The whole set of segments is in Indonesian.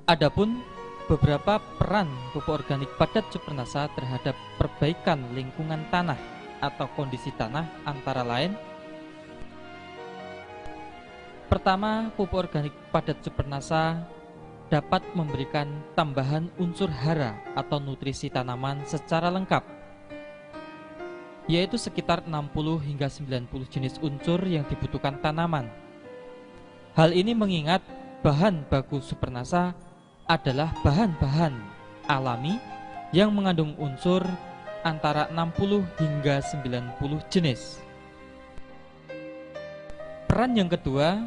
Adapun beberapa peran pupuk organik padat supernasa terhadap perbaikan lingkungan tanah atau kondisi tanah antara lain: pertama, pupuk organik padat supernasa dapat memberikan tambahan unsur hara atau nutrisi tanaman secara lengkap, yaitu sekitar 60 hingga 90 jenis unsur yang dibutuhkan tanaman. Hal ini mengingat bahan baku supernasa adalah bahan-bahan alami yang mengandung unsur antara 60 hingga 90 jenis. Peran yang kedua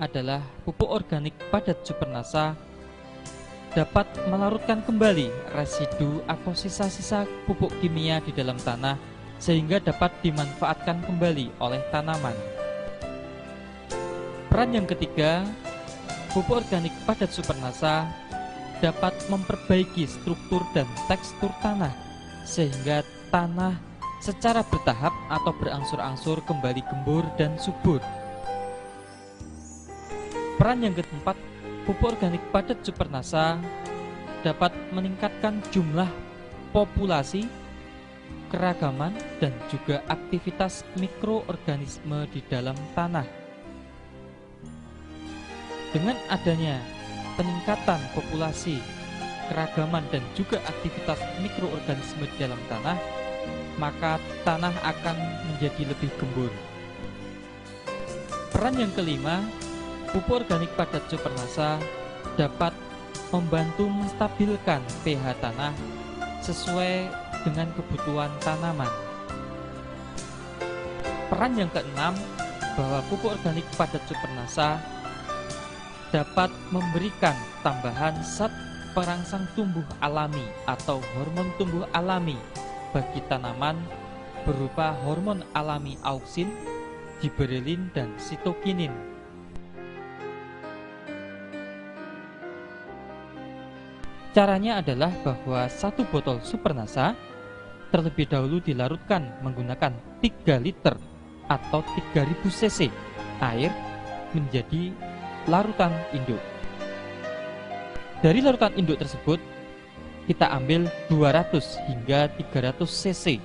adalah pupuk organik padat supernasa dapat melarutkan kembali residu atau sisa-sisa pupuk kimia di dalam tanah sehingga dapat dimanfaatkan kembali oleh tanaman. Peran yang ketiga, pupuk organik padat supernasa dapat memperbaiki struktur dan tekstur tanah sehingga tanah secara bertahap atau berangsur-angsur kembali gembur dan subur. Peran yang keempat, pupuk organik padat supernasa dapat meningkatkan jumlah populasi, keragaman, dan juga aktivitas mikroorganisme di dalam tanah. Dengan adanya peningkatan populasi, keragaman, dan juga aktivitas mikroorganisme di dalam tanah, maka tanah akan menjadi lebih gembur. Peran yang kelima, pupuk organik padat supernasa dapat membantu menstabilkan pH tanah sesuai dengan kebutuhan tanaman. Peran yang keenam, bahwa pupuk organik padat supernasa dapat memberikan tambahan zat perangsang tumbuh alami atau hormon tumbuh alami bagi tanaman berupa hormon alami auksin, giberelin, dan sitokinin. Caranya adalah bahwa satu botol supernasa terlebih dahulu dilarutkan menggunakan 3 liter atau 3000 cc air menjadi larutan induk. Dari larutan induk tersebut kita ambil 200 hingga 300 cc,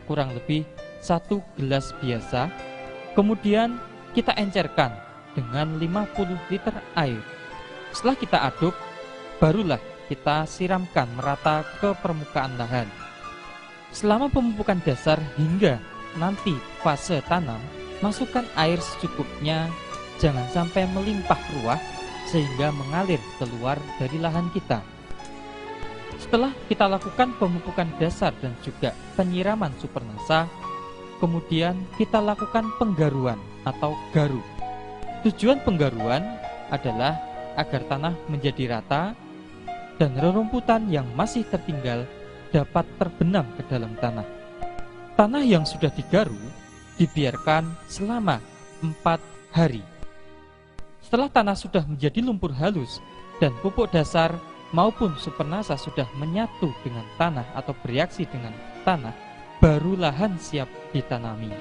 kurang lebih 1 gelas biasa. Kemudian kita encerkan dengan 50 liter air. Setelah kita aduk, barulah kita siramkan merata ke permukaan lahan. Selama pemupukan dasar hingga nanti fase tanam, masukkan air secukupnya, jangan sampai melimpah ruah sehingga mengalir keluar dari lahan kita. Setelah kita lakukan pemupukan dasar dan juga penyiraman supernasa, kemudian kita lakukan penggaruan atau garu. Tujuan penggaruan adalah agar tanah menjadi rata dan rerumputan yang masih tertinggal dapat terbenam ke dalam tanah. Tanah yang sudah digaru dibiarkan selama 4 hari. Setelah tanah sudah menjadi lumpur halus dan pupuk dasar maupun supernasa sudah menyatu dengan tanah atau bereaksi dengan tanah, baru lahan siap ditanami.